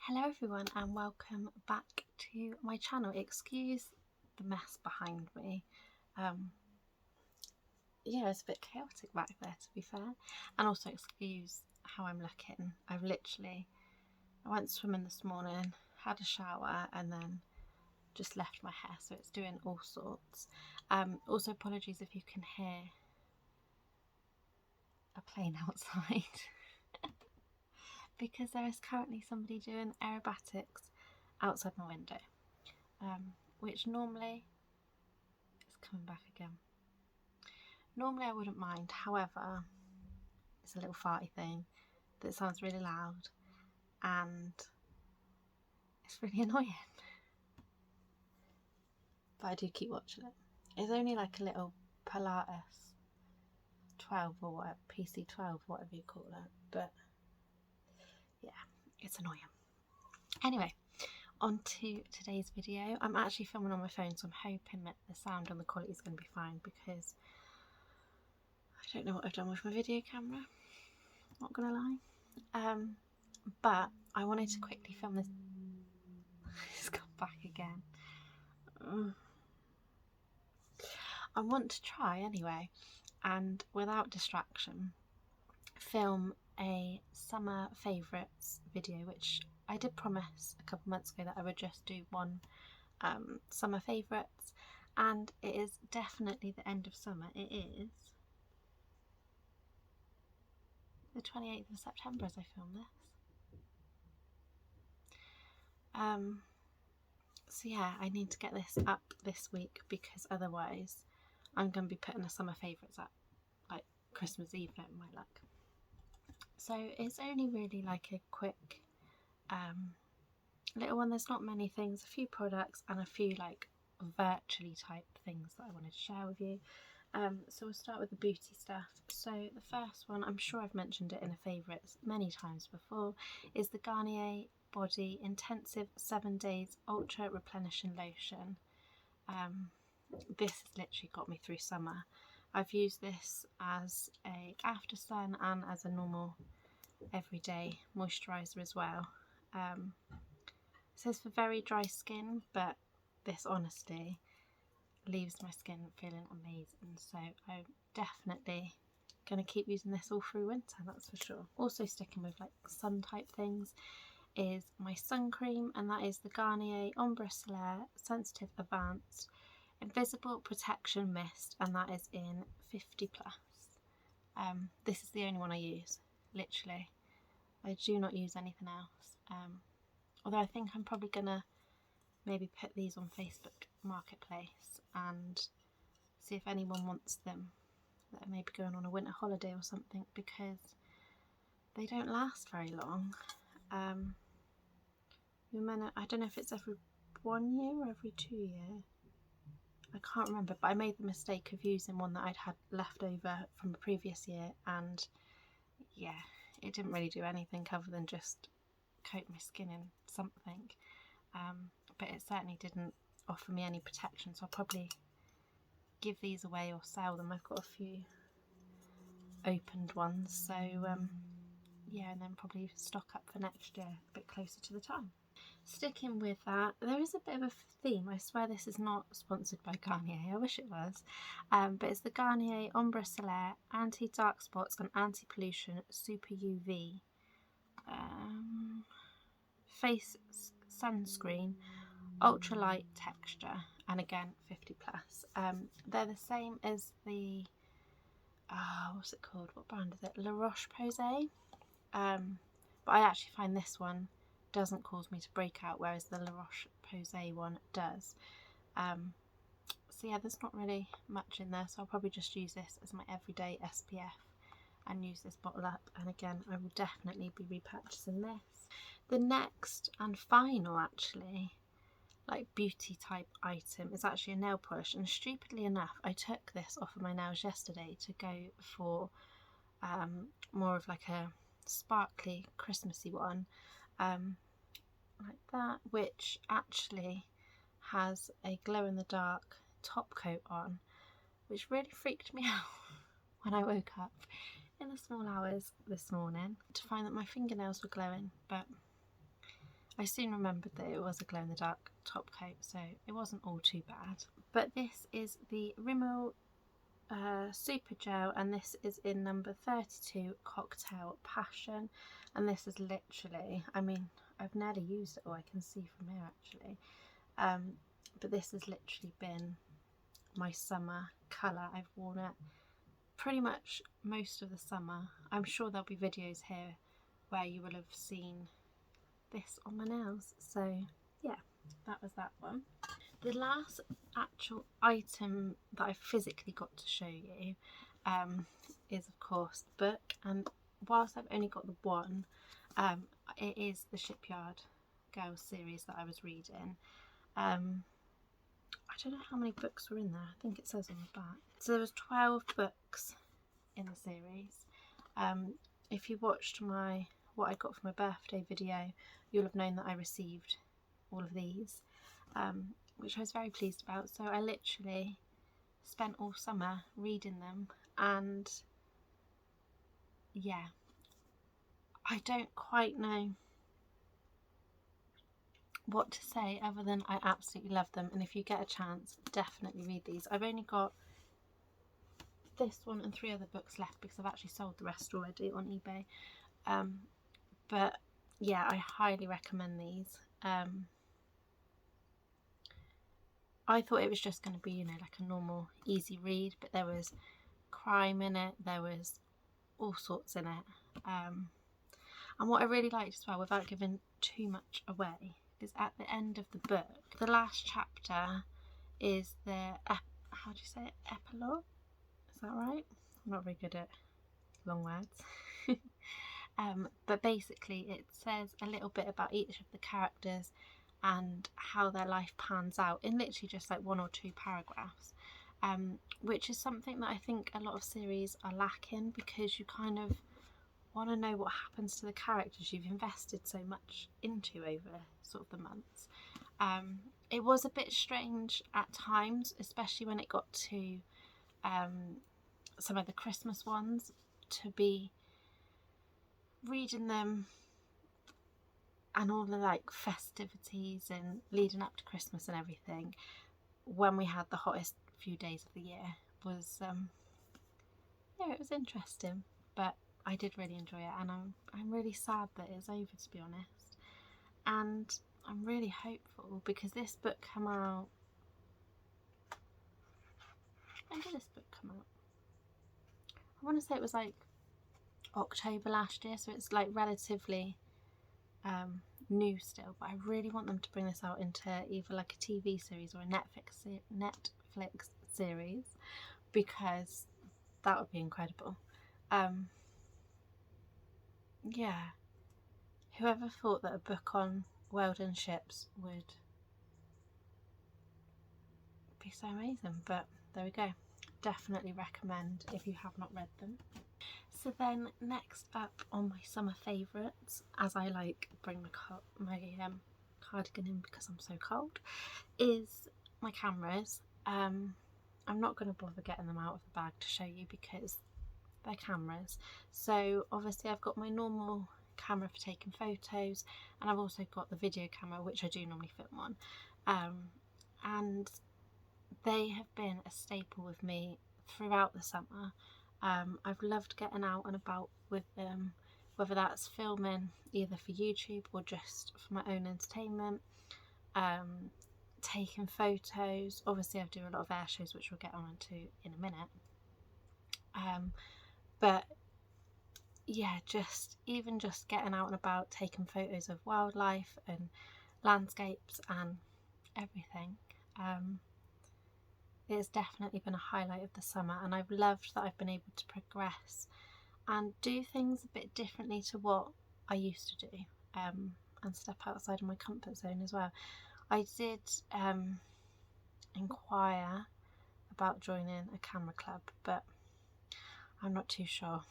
Hello everyone and welcome back to my channel. Excuse the mess behind me. Yeah, it's a bit chaotic back there, to be fair, and also excuse how I'm looking. I went swimming this morning, had a shower and then just left my hair, so it's doing all sorts. Also apologies if you can hear a plane outside because there is currently somebody doing aerobatics outside my window, which normally is coming back again. Normally I wouldn't mind, however, it's a little farty thing that sounds really loud and it's really annoying. But I do keep watching it. It's only like a little Pilates 12 or whatever, PC 12, whatever you call it, but yeah, it's annoying. Anyway, on to today's video. I'm actually filming on my phone, so I'm hoping that the sound and the quality is going to be fine because I don't know what I've done with my video camera, not gonna lie. But I wanted to quickly film this. It's gone back again. I want to try anyway, and without distraction, film a summer favourites video, which I did promise a couple months ago that I would just do one summer favourites, and it is definitely the end of summer. It is the 28th of September as I film this. So yeah, I need to get this up this week because otherwise I'm going to be putting a summer favourites up like Christmas Eve no my luck. So it's only really like a quick little one. There's not many things, a few products and a few like virtually type things that I wanted to share with you. So we'll start with the beauty stuff. So the first one, I'm sure I've mentioned it in a favourites many times before, is the Garnier Body Intensive 7 Days Ultra Replenishing Lotion. This has literally got me through summer. I've used this as a after sun and as a normal everyday moisturiser as well. It says for very dry skin, but this honestly leaves my skin feeling amazing, so I'm definitely going to keep using this all through winter, that's for sure. Also sticking with like sun type things is my sun cream, and that is the Garnier Ombre Solaire Sensitive Advanced Invisible Protection Mist, and that is in 50+. This is the only one I use, literally. I do not use anything else, although I think I'm probably gonna maybe put these on Facebook Marketplace and see if anyone wants them that are maybe going on a winter holiday or something, because they don't last very long. I don't know if it's every 1 year or every 2 years. I can't remember, but I made the mistake of using one that I'd had left over from a previous year, and yeah, it didn't really do anything other than just coat my skin in something. But it certainly didn't offer me any protection, so I'll probably give these away or sell them. I've got a few opened ones, so yeah, and then probably stock up for next year a bit closer to the time. Sticking with that, there is a bit of a theme. I swear this is not sponsored by Garnier, I wish it was, but it's the Garnier Ombre Solaire Anti-Dark Spots and Anti-Pollution Super UV Face Sunscreen, ultralight texture, and again 50+. They're the same as the what's it called, what brand is it, La Roche-Posay, but I actually find this one doesn't cause me to break out, whereas the La Roche-Posay one does. So yeah, there's not really much in there, so I'll probably just use this as my everyday SPF and use this bottle up, and again I will definitely be repurchasing this. The next and final actually like beauty type item is actually a nail polish, and stupidly enough I took this off of my nails yesterday to go for more of like a sparkly Christmassy one, like that, which actually has a glow in the dark top coat on, which really freaked me out when I woke up in the small hours this morning to find that my fingernails were glowing. But I soon remembered that it was a glow-in-the-dark top coat, so it wasn't all too bad. But this is the Rimmel Super Gel, and this is in number 32, Cocktail Passion. And this is literally, I mean, I've nearly used it all, I can see from here actually. But this has literally been my summer colour. I've worn it pretty much most of the summer. I'm sure there'll be videos here where you will have seen this on my nails. So yeah, that was that one. The last actual item that I physically got to show you is of course the book, and whilst I've only got the one, it is the Shipyard Girls series that I was reading. I don't know how many books were in there. I think it says on the back. So there was 12 books in the series. If you watched what I got for my birthday video, you'll have known that I received all of these, which I was very pleased about. So I literally spent all summer reading them, and yeah, I don't quite know what to say other than I absolutely love them, and if you get a chance, definitely read these. I've only got this one and 3 other books left because I've actually sold the rest already on eBay, but yeah, I highly recommend these. I thought it was just going to be, you know, like a normal easy read, but there was crime in it, there was all sorts in it, and what I really liked as well, without giving too much away, is at the end of the book, the last chapter is the, how do you say it, epilogue? Is that right? I'm not very good at long words. But basically it says a little bit about each of the characters and how their life pans out in literally just like 1 or 2 paragraphs, which is something that I think a lot of series are lacking, because you kind of want to know what happens to the characters you've invested so much into over sort of the months. It was a bit strange at times, especially when it got to some of the Christmas ones, to be reading them and all the like festivities and leading up to Christmas and everything when we had the hottest few days of the year was yeah, it was interesting, but I did really enjoy it, and I'm really sad that it's over, to be honest. And I'm really hopeful, because this book came out, when did this book come out? I want to say it was like October last year, so it's like relatively new still, but I really want them to bring this out into either like a TV series or a Netflix series, because that would be incredible. Yeah, whoever thought that a book on Weldon ships would be so amazing, but there we go. Definitely recommend if you have not read them. So then next up on my summer favourites, as I like bring my cardigan in because I'm so cold, is my cameras. I'm not going to bother getting them out of the bag to show you because they're cameras. So obviously I've got my normal camera for taking photos, and I've also got the video camera, which I do normally film on, and they have been a staple with me throughout the summer. I've loved getting out and about with them, whether that's filming either for YouTube or just for my own entertainment, taking photos. Obviously I do a lot of air shows, which we'll get on to in a minute, but yeah, just getting out and about, taking photos of wildlife and landscapes and everything. It's definitely been a highlight of the summer, and I've loved that I've been able to progress and do things a bit differently to what I used to do, and step outside of my comfort zone as well. I did inquire about joining a camera club, but I'm not too sure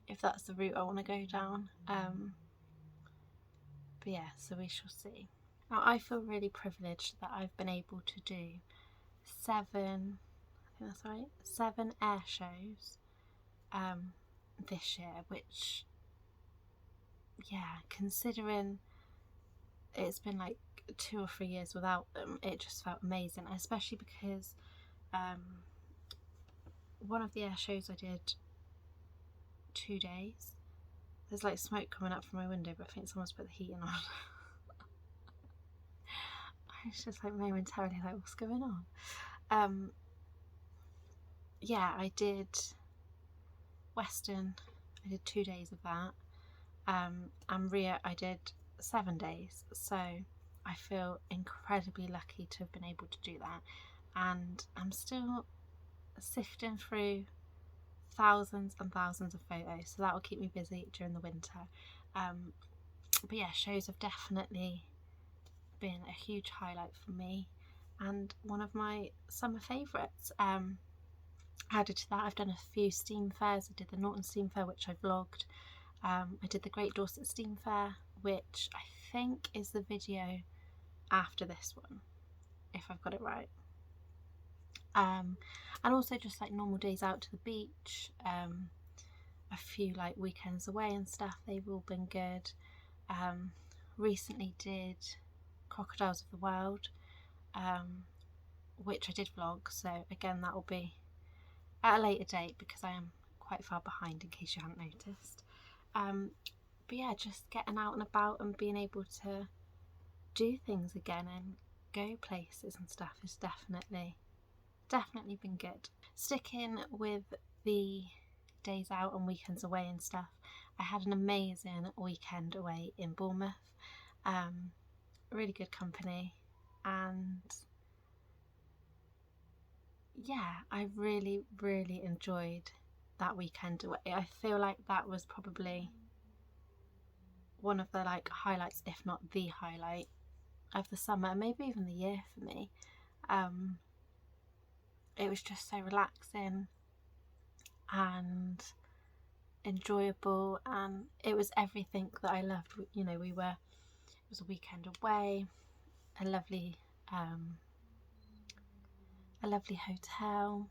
if that's the route I want to go down, but yeah, so we shall see. Now I feel really privileged that I've been able to do 7 air shows this year, which, yeah, considering it's been like 2 or 3 years without them. It just felt amazing, especially because one of the air shows I did 2 days. There's like smoke coming up from my window, but I think someone's put the heating on. I was just like momentarily like, what's going on? Yeah, I did Western, I did 2 days of that. And Rio I did 7 days, so I feel incredibly lucky to have been able to do that, and I'm still sifting through thousands and thousands of photos, so that will keep me busy during the winter. But yeah, shows have definitely been a huge highlight for me and one of my summer favourites. Added to that, I've done a few steam fairs. I did the Norton Steam Fair, which I vlogged. I did the Great Dorset Steam Fair, which I think is the video after this one, if I've got it right. And also just like normal days out to the beach, a few like weekends away and stuff. They've all been good. Recently did Crocodiles of the World, which I did vlog, so again that will be at a later date because I am quite far behind in case you hadn't noticed. But yeah, just getting out and about and being able to do things again and go places and stuff has definitely been good. Sticking with the days out and weekends away and stuff, I had an amazing weekend away in Bournemouth. Really good company, and yeah, I really enjoyed that weekend away. I feel like that was probably one of the like highlights, if not the highlight of the summer, maybe even the year for me. It was just so relaxing and enjoyable, and it was everything that I loved. You know, it was a weekend away, a lovely hotel,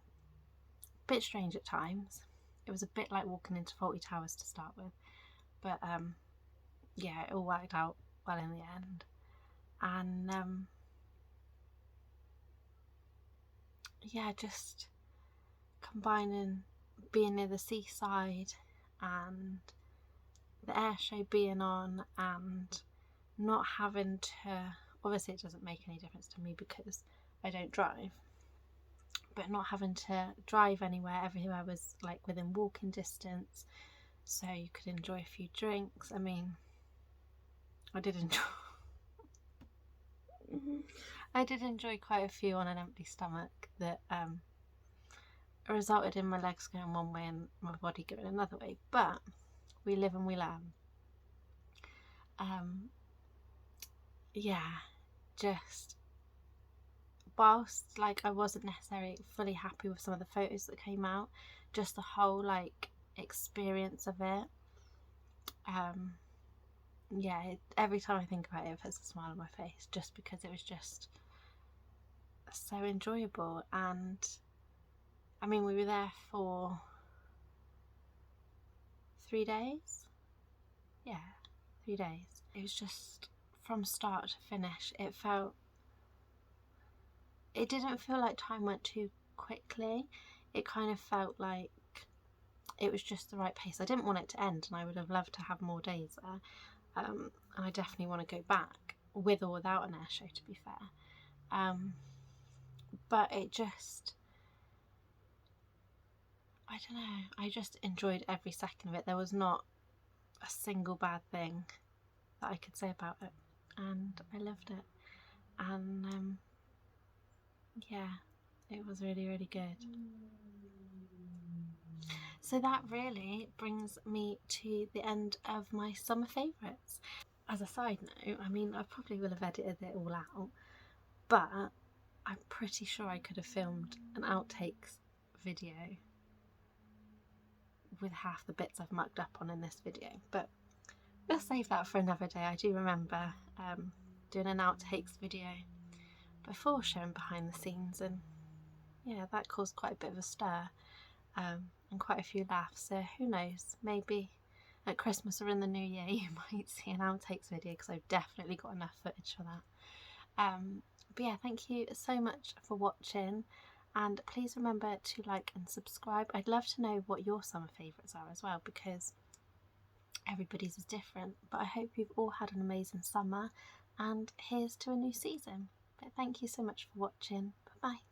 a bit strange at times. It was a bit like walking into Fawlty Towers to start with, but yeah, it all worked out well in the end. And yeah, just combining being near the seaside and the air show being on and not having to, obviously it doesn't make any difference to me because I don't drive, but not having to drive anywhere, everywhere was like within walking distance, so you could enjoy a few drinks. I mean, I did enjoy quite a few on an empty stomach that resulted in my legs going one way and my body going another way, but we live and we learn. Yeah, just whilst like I wasn't necessarily fully happy with some of the photos that came out, just the whole like experience of it, yeah, every time I think about it puts a smile on my face, just because it was just so enjoyable. And I mean, we were there for 3 days. Yeah, 3 days. It was just from start to finish, it didn't feel like time went too quickly. It kind of felt like it was just the right pace. I didn't want it to end, and I would have loved to have more days there. And I definitely want to go back, with or without an air show, to be fair. But it just, I don't know, I just enjoyed every second of it. There was not a single bad thing that I could say about it, and I loved it. And yeah, it was really good. So that really brings me to the end of my summer favourites. As a side note, I mean, I probably will have edited it all out, but I'm pretty sure I could have filmed an outtakes video with half the bits I've mucked up on in this video, but we'll save that for another day. I do remember doing an outtakes video before showing behind the scenes, and yeah, that caused quite a bit of a stir and quite a few laughs, so who knows, maybe at Christmas or in the new year you might see an outtakes video, because I've definitely got enough footage for that. But yeah, thank you so much for watching, and please remember to like and subscribe. I'd love to know what your summer favourites are as well, because everybody's is different. But I hope you've all had an amazing summer, and here's to a new season. But thank you so much for watching. Bye bye.